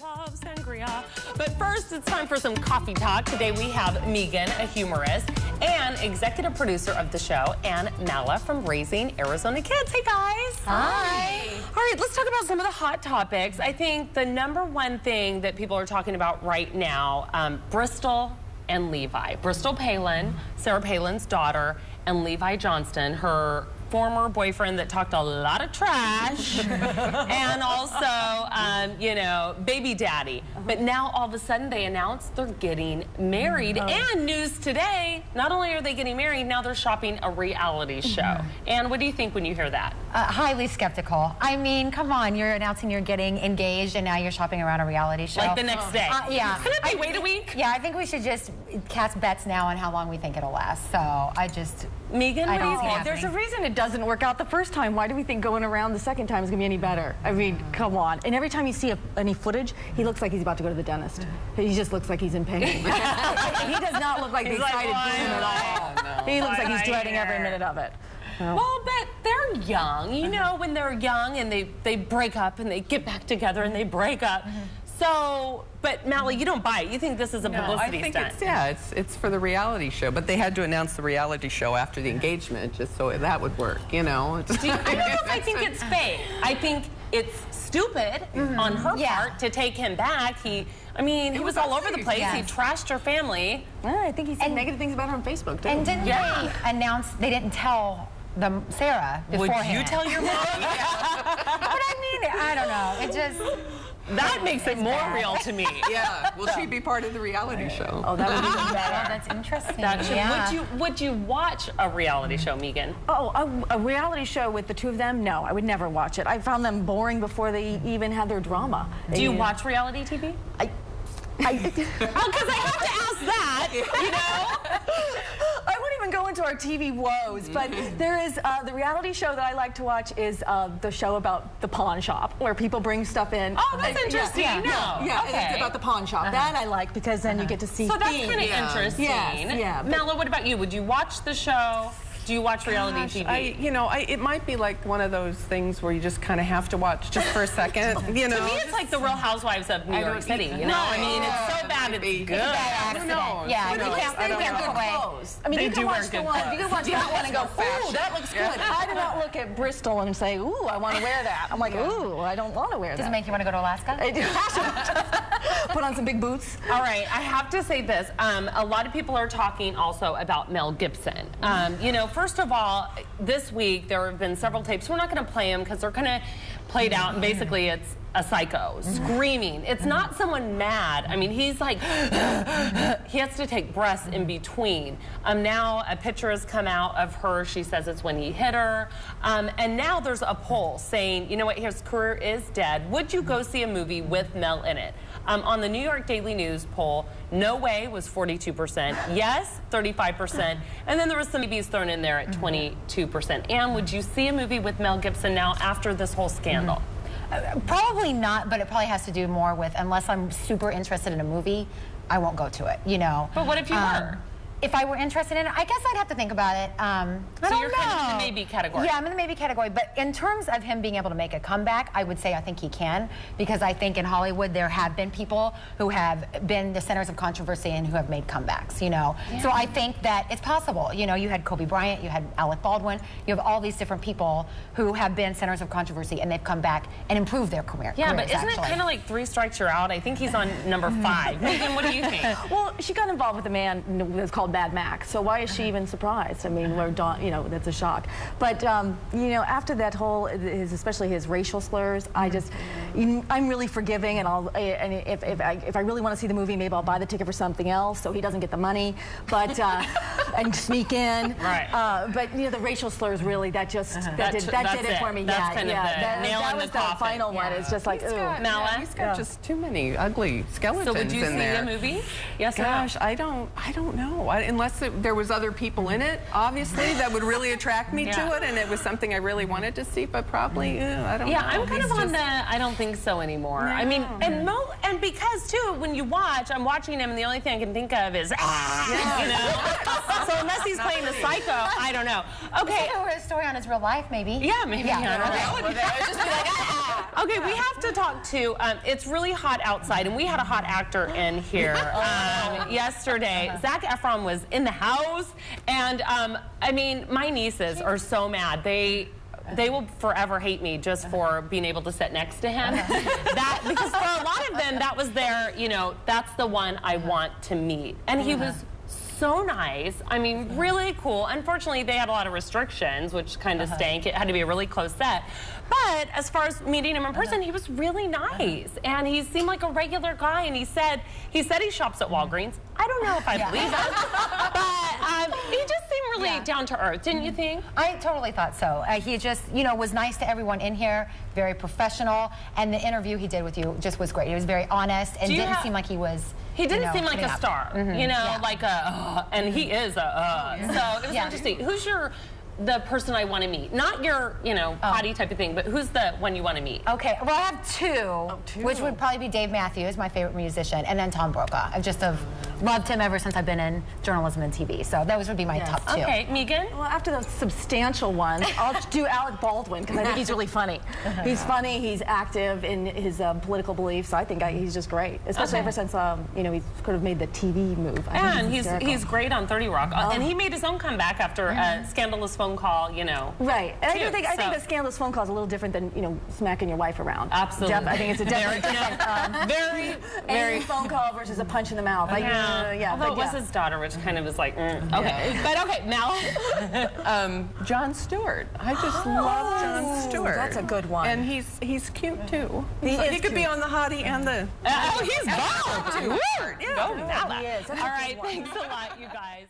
love sangria. But first, it's time for some coffee talk. Today we have Meagan, a humorist, and executive producer of the show, and Nala from Raising Arizona Kids. Hey, guys. Hi. All right, let's talk about some of the hot topics. I think the #1 thing that people are talking about right now, Bristol and Levi. Bristol Palin, Sarah Palin's daughter, and Levi Johnson, her former boyfriend that talked a lot of trash, and also, you know, baby daddy. But now all of a sudden they announced they're getting married. And news today, not only are they getting married, now they're shopping a reality show. And what do you think when you hear that? Highly skeptical. I mean, come on, you're announcing you're getting engaged and now you're shopping around a reality show. Like the next day. Yeah. Can it be wait a week? Yeah, I think we should just cast bets now on how long we think it'll last. So I just... Meagan, what do you think? There's a reason it doesn't work out the first time. Why do we think going around the second time is going to be any better? I mean, come on. And every time you see any footage, he looks like he's about to go to the dentist. He just looks like he's in pain. He does not look like the excited person at all. No. He looks like he's dreading every minute of it. Well, but they're young. You know, when they're young and they break up and they get back together and they break up. So, but Mally, you don't buy it. You think this is a publicity stunt? It's for the reality show. But they had to announce the reality show after the engagement just so that would work, you know? I don't know if I think it's fake. I think it's stupid on her part to take him back. I mean, he was all over the place. He trashed her family. Well, I think he said negative things about her on Facebook, too. And didn't they announce, they didn't tell Sarah beforehand? Would you tell your mom? But I mean, I don't know. It just... That makes it more real to me. Yeah. Will she be part of the reality show? Oh, that would be even better. That's interesting. Would you watch a reality show, Meagan? Oh, a reality show with the two of them? No, I would never watch it. I found them boring before they even had their drama. Do you watch reality TV? Well, because I have to ask that, you know? I won't even go into our TV woes, but there is the reality show that I like to watch is the show about the pawn shop, where people bring stuff in. Oh, that's interesting. It's about the pawn shop. That I like because then you get to see So that's kind of interesting. Yes, Mala, what about you? Would you watch the show? Do you watch reality TV? It might be like one of those things where you just kind of have to watch just for a second, you know. To me, it's like the Real Housewives of New York City, you know? I mean, it's so bad it's good. It's a bad accident. Yeah, but they wear good clothes. I mean, you can watch the one. You can watch that one and go, ooh, that looks good. I do not look at Bristol and say, ooh, I want to wear that. I'm like, ooh, I don't want to wear that. Does it make you want to go to Alaska? I do. Put on some big boots. All right, I have to say this. A lot of people are talking also about Mel Gibson. You know, first of all, this week there have been several tapes. We're not going to play them because they're kind of played out, and basically it's a psycho screaming. It's not someone mad. I mean, he's like, he has to take breaths in between. Now a picture has come out of her. She says it's when he hit her. And now there's a poll saying, you know what, his career is dead. Would you go see a movie with Mel in it? On the New York Daily News poll, no way was 42%, yes, 35%, and then there was some maybes thrown in there at 22%. Anne, would you see a movie with Mel Gibson now after this whole scandal? Probably not, but it probably has to do more with, unless I'm super interested in a movie, I won't go to it, you know. But what if you were? If I were interested in it, I guess I'd have to think about it. I don't know. You're kind of in the maybe category. Yeah, I'm in the maybe category. But in terms of him being able to make a comeback, I would say I think he can. Because I think in Hollywood there have been people who have been the centers of controversy and who have made comebacks, you know. Yeah. So I think that it's possible. You know, you had Kobe Bryant, you had Alec Baldwin, you have all these different people who have been centers of controversy and they've come back and improved their career. Yeah, but isn't it kind of like 3 strikes you're out? I think he's on number 5. Meagan, what do you think? Well, she got involved with a man that's called Bad Max, so why is she even surprised? I mean, you know, that's a shock. But you know, after that whole, especially his racial slurs, I'm really forgiving, and if I really want to see the movie, maybe I'll buy the ticket for something else, so he doesn't get the money, but and sneak in. Right. But you know, the racial slurs really that did it for me. That's kind of the nail in the coffin. That was the final one. It's just like, Mala, he's got just too many ugly skeletons in there. So would you see the movie? Yes. Gosh, I don't know. Unless there was other people in it, obviously, that would really attract me to it, and it was something I really wanted to see, but probably, I don't know. Yeah, I'm kind of on the, I don't think so anymore. No. I mean, and because, too, when you watch, I'm watching him, and the only thing I can think of is, you know? So unless he's playing the psycho, I don't know. Okay. If it were a story on his real life, maybe. Yeah, maybe. Yeah. Okay, we have to talk to, it's really hot outside, and we had a hot actor in here yesterday. Zac Efron was in the house, and I mean, my nieces are so mad. They will forever hate me just for being able to sit next to him. Because for a lot of them, that was their, that's the one I want to meet. And he was so nice. I mean, really cool. Unfortunately, they had a lot of restrictions, which kind of stank. It had to be a really close set. But as far as meeting him in person, he was really nice. And he seemed like a regular guy. And he said he shops at Walgreens. I don't know if I believe him. But he just seemed really down to earth, didn't you think? I totally thought so. He just, was nice to everyone in here, very professional. And the interview he did with you just was great. He was very honest and didn't seem like he was... He didn't seem like a star, like a, and he is a, so it was interesting. Who's the person I want to meet? Not your, hottie type of thing, but who's the one you want to meet? Okay, well, I have two, which would probably be Dave Matthews, my favorite musician, and then Tom Brokaw. I've just loved him ever since I've been in journalism and TV, so those would be my top two. Okay, Meagan? Well, after those substantial ones, I'll do Alec Baldwin, because I think he's really funny. He's funny, he's active in his political beliefs, so I think he's just great, especially ever since, he's sort of made the TV move. And he's great on 30 Rock, and he made his own comeback after a scandalous phone call, Right, and I think the scandalous phone call is a little different than, smacking your wife around. Absolutely. I think it's a different, very phone call versus a punch in the mouth. Although it was his daughter, which kind of is like, okay. But okay, Mel? Jon Stewart. I just love Jon Stewart. That's a good one. And he's cute too. He could be on the hottie and the... Oh, he's both. Stewart. Go Mel. He is. All right, thanks a lot, you guys.